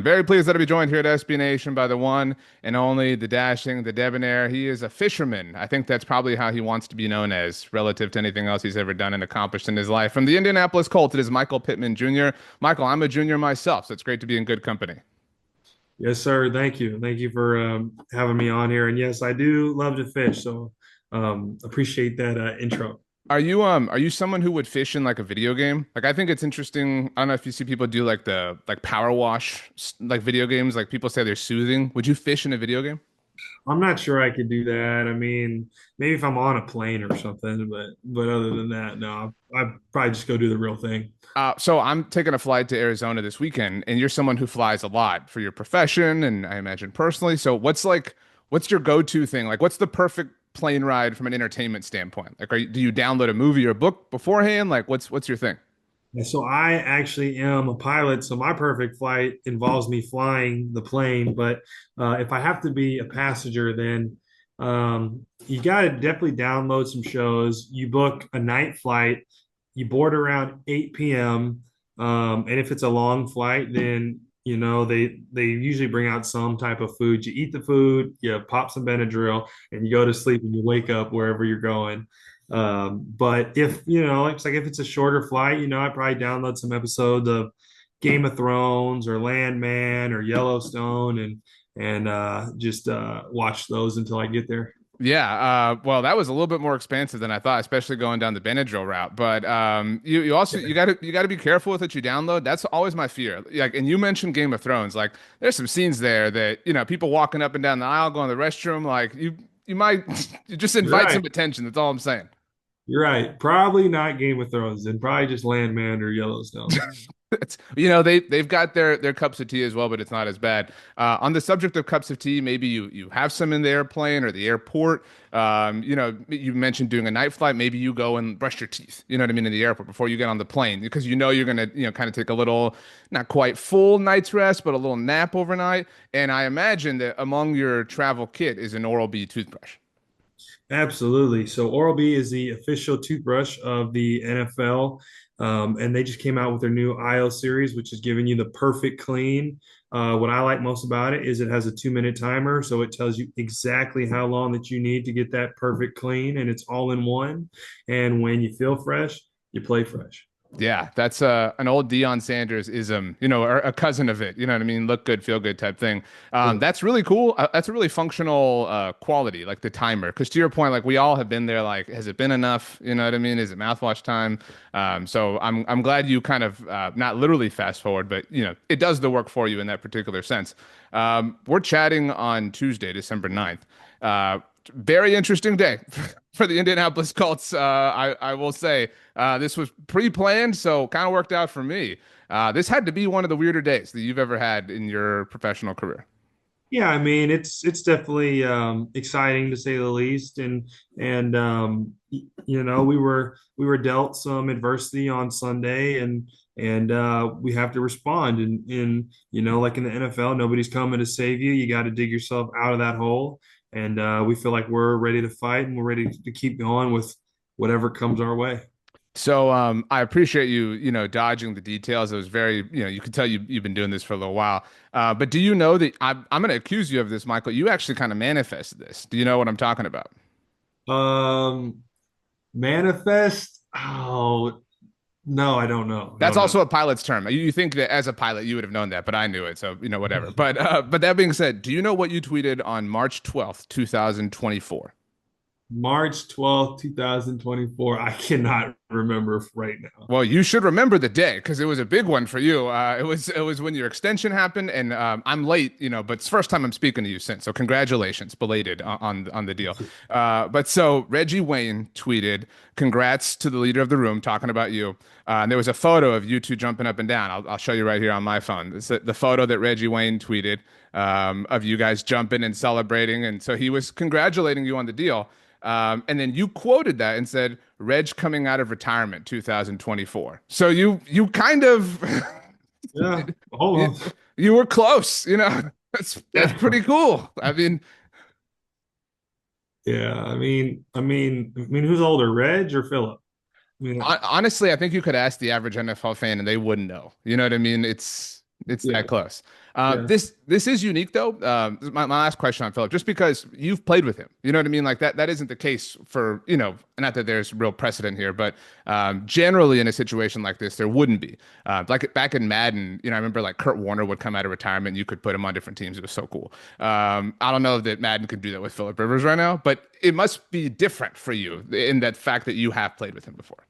Very pleased that to be joined here at SB Nation by the one and only, the dashing, the debonair. He is a fisherman. I think that's probably how he wants to be known as, relative to anything else he's ever done and accomplished in his life. From the Indianapolis Colts, it is Michael Pittman Jr. Michael, I'm a junior myself, so it's great to be in good company. Yes, sir. Thank you. Thank you for having me on here. And yes, I do love to fish. So appreciate that intro. Are you someone who would fish in like a video game? Like I think it's interesting. I don't know if you see people do like the like power wash like video games, like people say they're soothing. Would you fish in a video game? I'm not sure I could do that. I mean, maybe if I'm on a plane or something, but other than that, no. I'd probably just go do the real thing. So I'm taking a flight to Arizona this weekend, and you're someone who flies a lot for your profession, and I imagine personally. So what's your go-to thing? Like, what's the perfect plane ride from an entertainment standpoint? Like, do you download a movie or a book beforehand? Like, what's your thing? Yeah, so I actually am a pilot, so my perfect flight involves me flying the plane. But if I have to be a passenger, then you got to definitely download some shows. You book a night flight, you board around 8 p.m. And if it's a long flight, then they usually bring out some type of food. You eat the food, you pop some Benadryl, and you go to sleep, and you wake up wherever you're going. But if it's like if it's a shorter flight, I probably download some episodes of Game of Thrones or Landman or Yellowstone and just watch those until I get there. Yeah, well, that was a little bit more expensive than I thought, especially going down the Benadryl route. But you also you got to be careful with what you download. That's always my fear. Like, and you mentioned Game of Thrones. Like, there's some scenes there that people walking up and down the aisle, going to the restroom. Like, you might you just You're invite right. some attention. That's all I'm saying. You're right. Probably not Game of Thrones, and probably just Landman or Yellowstone. They've got their cups of tea as well, but it's not as bad. On the subject of cups of tea, maybe you have some in the airplane or the airport. You mentioned doing a night flight. Maybe you go and brush your teeth. You know what I mean, in the airport before you get on the plane, because you're gonna kind of take a little, not quite full night's rest, but a little nap overnight. And I imagine that among your travel kit is an Oral-B toothbrush. Absolutely. So Oral-B is the official toothbrush of the NFL. And they just came out with their new IO series, which is giving you the perfect clean. What I like most about it is it has a 2 minute timer. So it tells you exactly how long that you need to get that perfect clean, and it's all in one. And when you feel fresh, you play fresh. Yeah, that's an old Deion Sanders ism, or a cousin of it. You know what I mean? Look good, feel good type thing. Yeah. That's really cool. That's a really functional quality, like the timer. Because to your point, like we all have been there. Like, has it been enough? You know what I mean? Is it mouthwash time? So I'm glad you kind of not literally fast forward, but it does the work for you in that particular sense. We're chatting on Tuesday, December 9th. Very interesting day for the Indianapolis Colts. I will say this was pre-planned, so kind of worked out for me. This had to be one of the weirder days that you've ever had in your professional career. Yeah, I mean it's definitely exciting to say the least, and we were dealt some adversity on Sunday, and we have to respond, and like in the NFL, nobody's coming to save you. You got to dig yourself out of that hole, and we feel like we're ready to fight, and we're ready to keep going with whatever comes our way. So I appreciate you dodging the details. It was very, you could tell you've been doing this for a little while. But do you know that I'm going to accuse you of this, Michael? You actually kind of manifested this. Do you know what I'm talking about? Um, Manifest? Oh no, I don't know. I That's don't know. also a pilot's term. You think that as a pilot you would have known that, but I knew it, so whatever. But that being said, do you know what you tweeted on March 12th, 2024? March 12th, 2024. I cannot remember right now. Well, you should remember the day because it was a big one for you. It was when your extension happened, and I'm late, but it's the first time I'm speaking to you since. So congratulations, belated on the deal. But so Reggie Wayne tweeted, "Congrats to the leader of the room," talking about you. And there was a photo of you two jumping up and down. I'll show you right here on my phone. It's the photo that Reggie Wayne tweeted of you guys jumping and celebrating, and so he was congratulating you on the deal. And then you quoted that and said, "Reg coming out of retirement 2024." So you kind of Yeah. Hold you, on. you were close, that's Yeah. pretty cool. I mean, Yeah. I mean, who's older, Reg or Phillip? I mean, honestly, I think you could ask the average NFL fan and they wouldn't know. You know what I mean? It's yeah. that close. Yeah. This is unique though. This is my last question on Philip, just because you've played with him. You know what I mean? Like that isn't the case for, not that there's real precedent here, but generally in a situation like this, there wouldn't be. Like back in Madden, I remember like Kurt Warner would come out of retirement, and you could put him on different teams. It was so cool. I don't know that Madden could do that with Phillip Rivers right now, but it must be different for you in that fact that you have played with him before.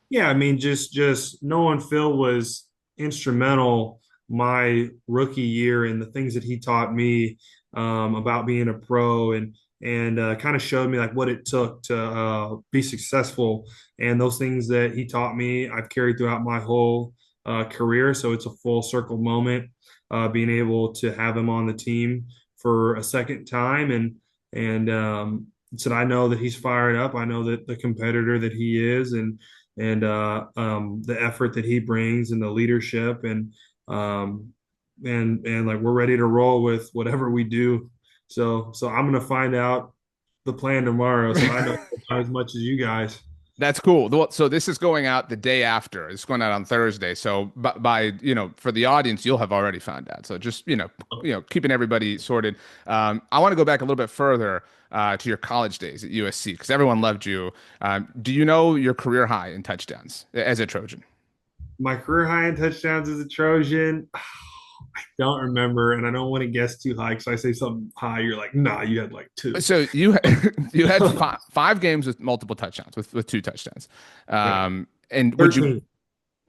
Yeah, I mean, just knowing Phil was instrumental my rookie year and the things that he taught me about being a pro and kind of showed me like what it took to be successful. And those things that he taught me, I've carried throughout my whole career. So it's a full circle moment being able to have him on the team for a second time and so I know that he's fired up. I know that the competitor that he is and the effort that he brings and the leadership um, and like we're ready to roll with whatever we do. So I'm gonna find out the plan tomorrow. So I know as much as you guys. That's cool. So this is going out the day after. It's going out on Thursday. So for the audience, you'll have already found out. So just, keeping everybody sorted. I want to go back a little bit further to your college days at USC because everyone loved you. Do you know your career high in touchdowns as a Trojan? My career high in touchdowns as a Trojan. I don't remember, and I don't want to guess too high because I say something high, you're like, nah, you had like two. So you had five games with multiple touchdowns, with two touchdowns. Okay. And would you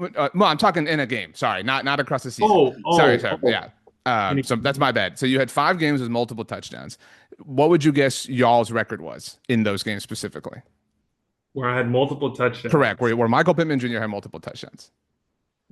13. Well, I'm talking in a game. Sorry, not across the season. Oh, Sorry, oh, sorry. oh. Yeah. So that's my bad. So you had five games with multiple touchdowns. What would you guess y'all's record was in those games specifically? Where I had multiple Correct. touchdowns. Where Michael Pittman Jr. had multiple touchdowns.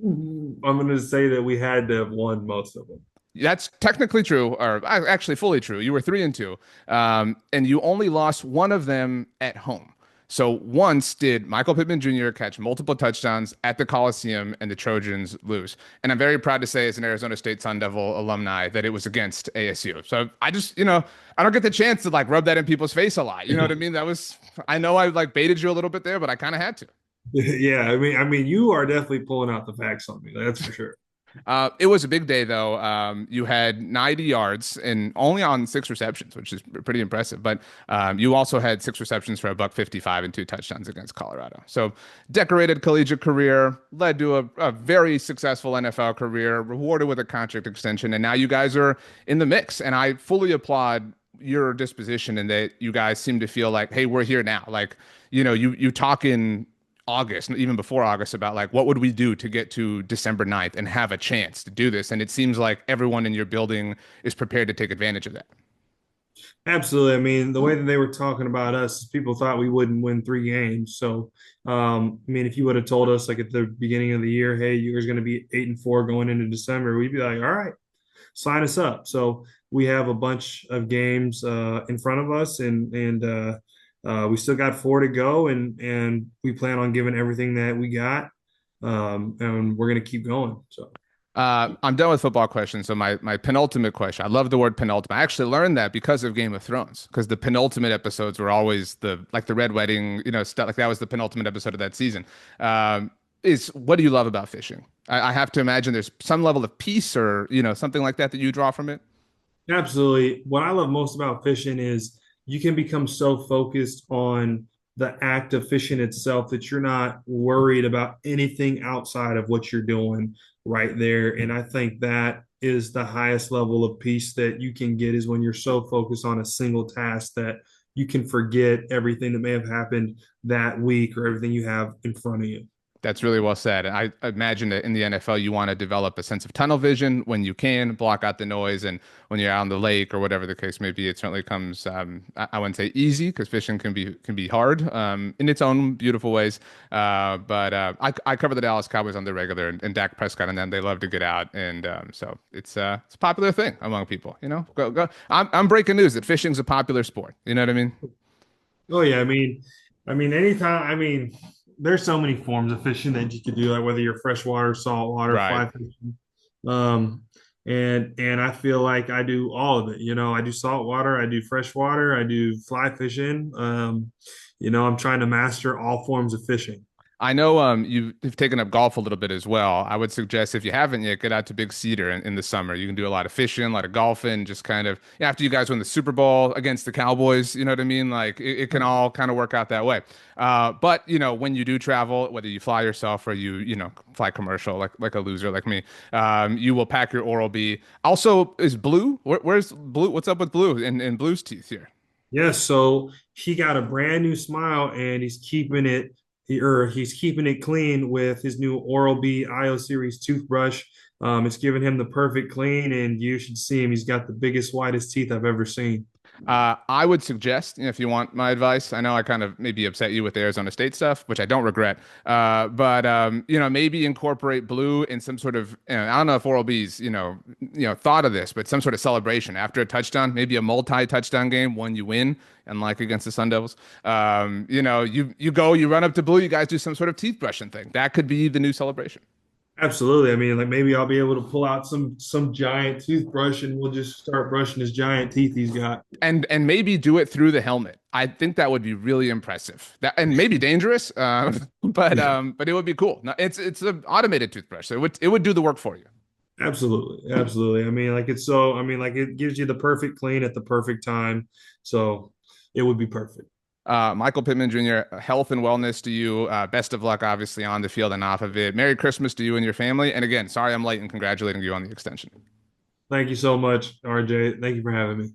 I'm going to say that we had to have won most of them. That's technically true, or actually fully true. You were 3-2, and you only lost one of them at home. So once did Michael Pittman Jr. catch multiple touchdowns at the Coliseum and the Trojans lose. And I'm very proud to say, as an Arizona State Sun Devil alumni, that it was against ASU. So I just, I don't get the chance to like rub that in people's face a lot. You know what I mean? I know I like baited you a little bit there, but I kind of had to. Yeah, I mean, you are definitely pulling out the facts on me. That's for sure. It was a big day though. You had 90 yards and only on six receptions, which is pretty impressive. But you also had six receptions for a buck 55 and two touchdowns against Colorado. So decorated collegiate career, led to a very successful NFL career, rewarded with a contract extension, and now you guys are in the mix. And I fully applaud your disposition and that you guys seem to feel like, hey, we're here now. Like, you talk in August, even before August, about like what would we do to get to December 9th and have a chance to do this. And it seems like everyone in your building is prepared to take advantage of that. Absolutely. I mean, the way that they were talking about us, people thought we wouldn't win 3 games. So, I mean, if you would have told us like at the beginning of the year, hey, you guys going to be 8-4 going into December, we'd be like, all right, sign us up. So we have a bunch of games in front of us, and we still got four to go, and we plan on giving everything that we got, and we're going to keep going. So. I'm done with football questions. So my penultimate question. I love the word penultimate. I actually learned that because of Game of Thrones, because the penultimate episodes were always the Red Wedding, stuff like that was the penultimate episode of that season. Is what do you love about fishing? I have to imagine there's some level of peace or something like that you draw from it. Absolutely. What I love most about fishing is you can become so focused on the act of fishing itself that you're not worried about anything outside of what you're doing right there. And I think that is the highest level of peace that you can get is when you're so focused on a single task that you can forget everything that may have happened that week or everything you have in front of you. That's really well said. I imagine that in the NFL, you want to develop a sense of tunnel vision when you can block out the noise. And when you're out on the lake or whatever the case may be, it certainly comes, I wouldn't say easy because fishing can be hard in its own beautiful ways. But I cover the Dallas Cowboys on the regular and Dak Prescott and them. They love to get out. And so it's a popular thing among people, Go. I'm breaking news that fishing's a popular sport. You know what I mean? Oh yeah, I mean, anytime. I mean, there's so many forms of fishing that you could do, like whether you're freshwater, saltwater, Right. fly fishing. Um, and I feel like I do all of it. I do saltwater, I do freshwater, I do fly fishing. I'm trying to master all forms of fishing. I know you've taken up golf a little bit as well. I would suggest if you haven't yet, get out to Big Cedar in the summer. You can do a lot of fishing, a lot of golfing, just kind of yeah, after you guys win the Super Bowl against the Cowboys, you know what I mean? Like it can all kind of work out that way. But when you do travel, whether you fly yourself or you fly commercial like a loser like me, you will pack your Oral-B. Also, is Blue? Where's Blue? What's up with Blue in Blue's teeth here? Yes, so he got a brand new smile and he's keeping it clean with his new Oral-B IO series toothbrush. It's giving him the perfect clean, and you should see him. He's got the biggest, whitest teeth I've ever seen. I would suggest, if you want my advice, I know I kind of maybe upset you with the Arizona State stuff, which I don't regret. But maybe incorporate Blue in some sort of, I don't know if Oral B's, thought of this, but some sort of celebration after a touchdown, maybe a multi-touchdown game, one you win, and like against the Sun Devils. You run up to Blue, you guys do some sort of teeth brushing thing. That could be the new celebration. Absolutely. I mean, like maybe I'll be able to pull out some giant toothbrush and we'll just start brushing his giant teeth he's got. And maybe do it through the helmet. I think that would be really impressive. That and maybe dangerous, but it would be cool. No, it's an automated toothbrush, so it would do the work for you. Absolutely. Absolutely. I mean, like it gives you the perfect clean at the perfect time. So it would be perfect. Michael Pittman Jr., health and wellness to you. Best of luck, obviously, on the field and off of it. Merry Christmas to you and your family. And again, sorry I'm late and congratulating you on the extension. Thank you so much, RJ. Thank you for having me.